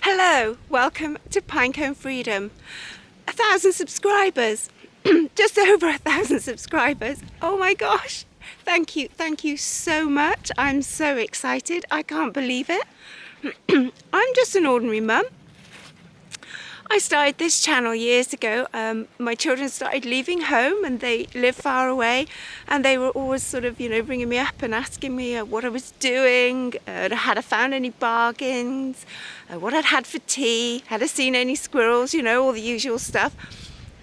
Hello, welcome to Pinecone Freedom. 1,000 subscribers, just over 1,000 subscribers. Oh my gosh, thank you so much. I'm so excited, I can't believe it. I'm just an ordinary mum. I started this channel years ago. My children started leaving home and they live far away, and they were always sort of, ringing me up and asking me what I was doing, had I found any bargains, what I'd had for tea, had I seen any squirrels, all the usual stuff.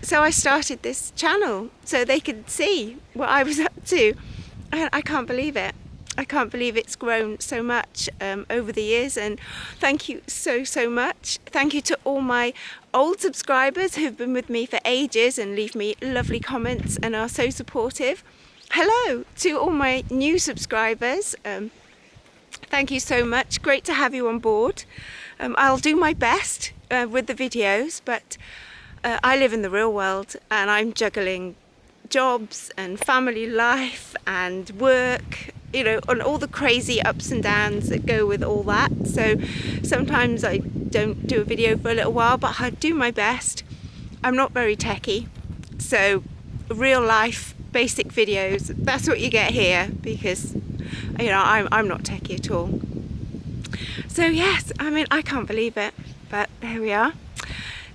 So I started this channel so they could see what I was up to, and I can't believe it. I can't believe it's grown so much over the years, and thank you so much. Thank you to all my old subscribers who've been with me for ages and leave me lovely comments and are so supportive. Hello to all my new subscribers. Thank you so much. Great to have you on board. I'll do my best with the videos, but I live in the real world and I'm juggling jobs and family life and work, and all the crazy ups and downs that go with all that. So sometimes I don't do a video for a little while, but I do my best. I'm not very techie, so real life basic videos, that's what you get here, because I'm not techie at all. So yes, I can't believe it, but there we are.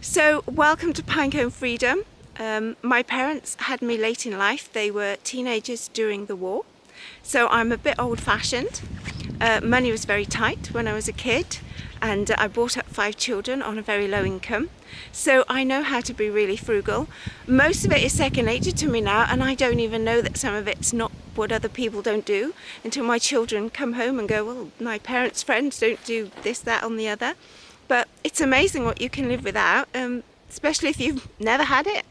So welcome to Pinecone Freedom. My parents had me late in life. They were teenagers during the war, so I'm a bit old-fashioned. Money was very tight when I was a kid, and I brought up 5 children on a very low income, so I know how to be really frugal. Most of it is second nature to me now, and I don't even know that some of it's not what other people don't do until my children come home and go, well, my parents' friends don't do this, that and the other. But it's amazing what you can live without, especially if you've never had it.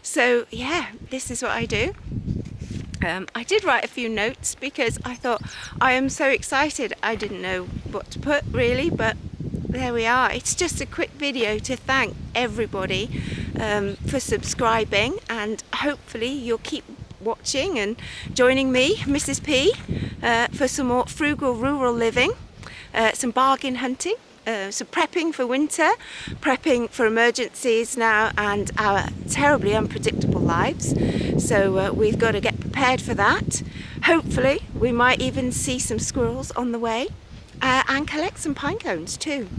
So yeah, this is what I do. I did write a few notes because I thought, I am so excited. I didn't know what to put really, but there we are. It's just a quick video to thank everybody for subscribing, and hopefully you'll keep watching and joining me, Mrs. P, for some more frugal rural living, some bargain hunting, so prepping for winter, prepping for emergencies now and our terribly unpredictable lives. So we've got to get prepared for that. Hopefully we might even see some squirrels on the way, and collect some pine cones too.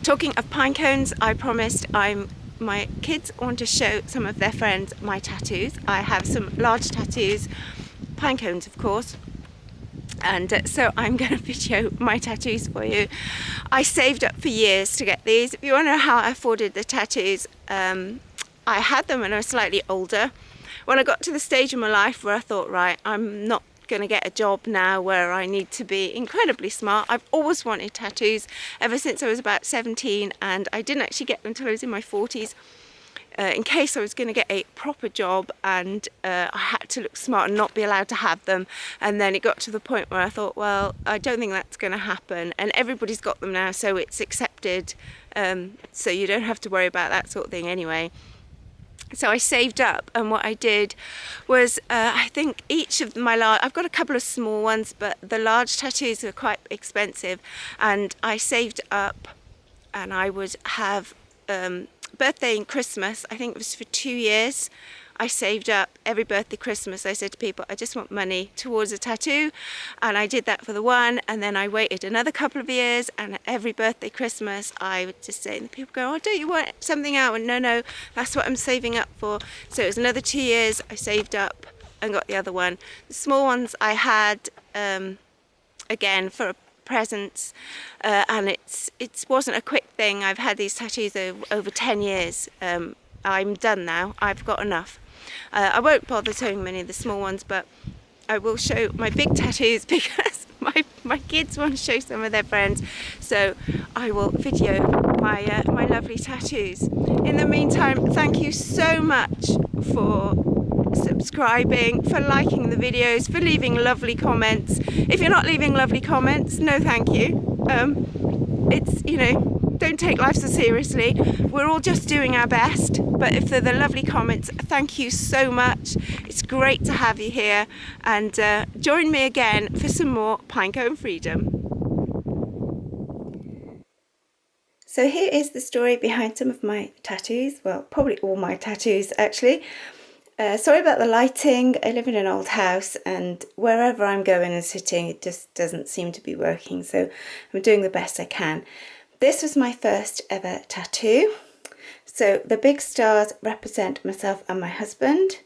Talking of pine cones, I promised my kids want to show some of their friends my tattoos. I have some large tattoos, pine cones of course. And so I'm going to video my tattoos for you. I saved up for years to get these. If you want to know how I afforded the tattoos, I had them when I was slightly older. When I got to the stage in my life where I thought, right, I'm not going to get a job now where I need to be incredibly smart. I've always wanted tattoos ever since I was about 17, and I didn't actually get them until I was in my 40s. In case I was going to get a proper job, and I had to look smart and not be allowed to have them. And then it got to the point where I thought, well, I don't think that's going to happen, and everybody's got them now, so it's accepted, so you don't have to worry about that sort of thing anyway. So I saved up, and what I did was, I think each of I've got a couple of small ones, but the large tattoos are quite expensive, and I saved up, and I would have birthday and Christmas, I think it was for 2 years. I saved up every birthday, Christmas. I said to people, I just want money towards a tattoo, and I did that for the one, and then I waited another couple of years, and every birthday, Christmas, I would just say, and people go, oh, don't you want something out? And no, that's what I'm saving up for. So it was another 2 years I saved up and got the other one. The small ones I had, again, for presents, and it wasn't a quick thing. I've had these tattoos over 10 years. I'm done now. I've got enough. I won't bother showing many of the small ones, but I will show my big tattoos because my kids want to show some of their friends. So I will video my lovely tattoos. In the meantime, thank you so much for subscribing, for liking the videos, for leaving lovely comments. If you're not leaving lovely comments, no thank you. It's, don't take life so seriously. We're all just doing our best, but if they're the lovely comments, thank you so much. It's great to have you here, and join me again for some more Pinecone Freedom. So here is the story behind some of my tattoos. Well, probably all my tattoos actually. Sorry about the lighting. I live in an old house and wherever I'm going and sitting it just doesn't seem to be working, so I'm doing the best I can. This was my first ever tattoo. So the big stars represent myself and my husband.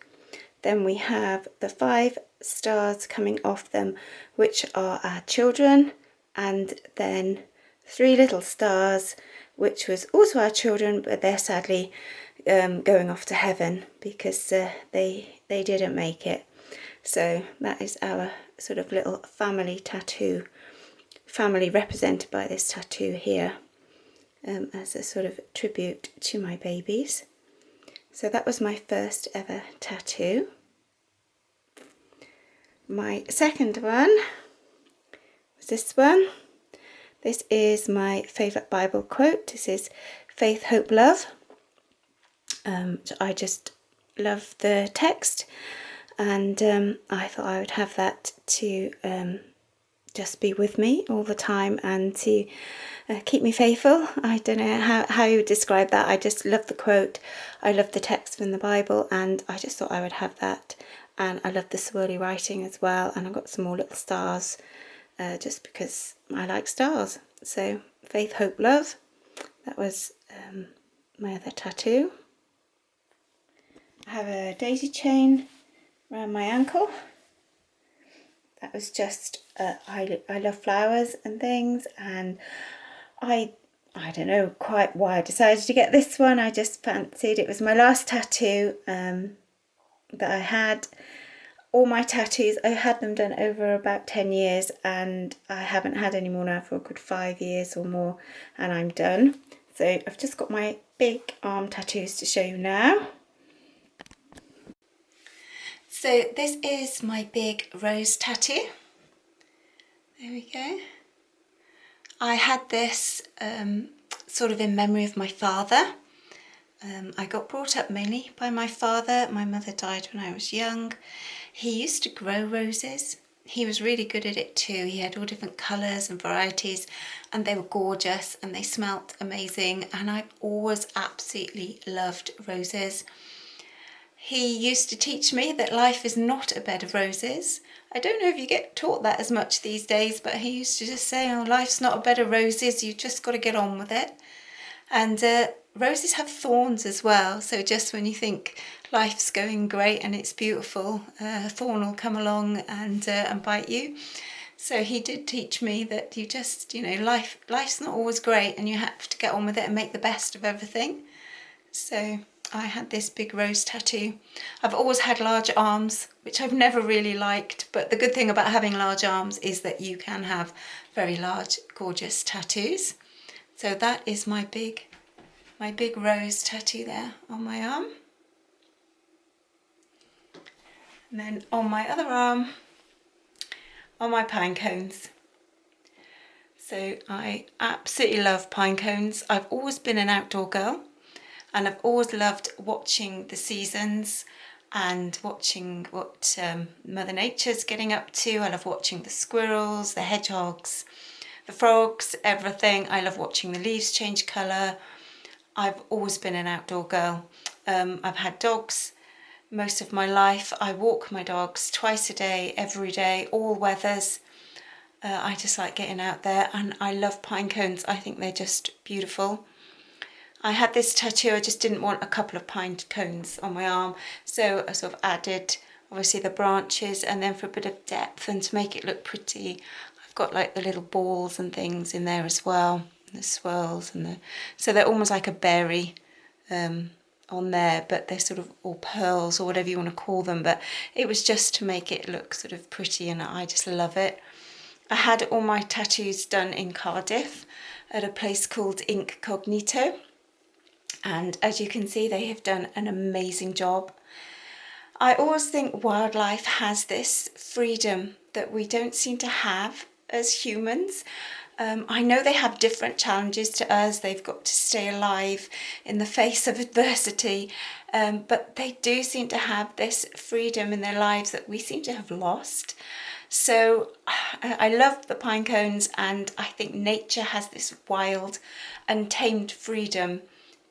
Then we have the 5 stars coming off them, which are our children, and then 3 little stars, which was also our children, but they're sadly going off to heaven because they didn't make it. So that is our sort of little family tattoo, family represented by this tattoo here, as a sort of tribute to my babies. So that was my first ever tattoo. My second one was this one. This is my favourite Bible quote. This is faith, hope, love. I just love the text, and I thought I would have that to just be with me all the time and to keep me faithful. I don't know how you would describe that. I just love the quote. I love the text from the Bible, and I just thought I would have that. And I love the swirly writing as well, and I've got some more little stars just because I like stars. So faith, hope, love. That was my other tattoo. I have a daisy chain around my ankle. That was just I love flowers and things, and I don't know quite why I decided to get this one. I just fancied it. Was my last tattoo that I had. All my tattoos, I had them done over about 10 years, and I haven't had any more now for a good 5 years or more, and I'm done. So I've just got my big arm tattoos to show you now. So this is my big rose tattoo. There we go. I had this sort of in memory of my father. I got brought up mainly by my father. My mother died when I was young. He used to grow roses. He was really good at it too. He had all different colours and varieties, and they were gorgeous and they smelt amazing, and I've always absolutely loved roses. He used to teach me that life is not a bed of roses. I don't know if you get taught that as much these days, but he used to just say, oh, life's not a bed of roses, you've just got to get on with it. And roses have thorns as well, so just when you think life's going great and it's beautiful, a thorn will come along and bite you. So he did teach me that you just, life's not always great, and you have to get on with it and make the best of everything. So I had this big rose tattoo. I've always had large arms, which I've never really liked, but the good thing about having large arms is that you can have very large, gorgeous tattoos. So that is my big rose tattoo there on my arm. And then on my other arm are my pine cones. So I absolutely love pine cones. I've always been an outdoor girl, and I've always loved watching the seasons and watching what Mother Nature's getting up to. I love watching the squirrels, the hedgehogs, the frogs, everything. I love watching the leaves change colour. I've always been an outdoor girl. I've had dogs most of my life. I walk my dogs twice a day, every day, all weathers. I just like getting out there, and I love pine cones. I think they're just beautiful. I had this tattoo, I just didn't want a couple of pine cones on my arm, so I sort of added obviously the branches, and then for a bit of depth and to make it look pretty, I've got like the little balls and things in there as well, the swirls, and so they're almost like a berry on there, but they're sort of all pearls or whatever you want to call them, but it was just to make it look sort of pretty, and I just love it. I had all my tattoos done in Cardiff at a place called Incognito. And as you can see, they have done an amazing job. I always think wildlife has this freedom that we don't seem to have as humans. I know they have different challenges to us. They've got to stay alive in the face of adversity, but they do seem to have this freedom in their lives that we seem to have lost. So I love the pine cones, and I think nature has this wild, untamed freedom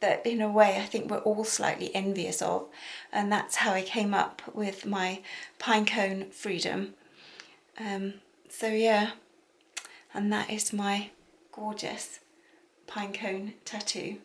that in a way I think we're all slightly envious of, and that's how I came up with my pinecone freedom. So yeah, and that is my gorgeous pinecone tattoo.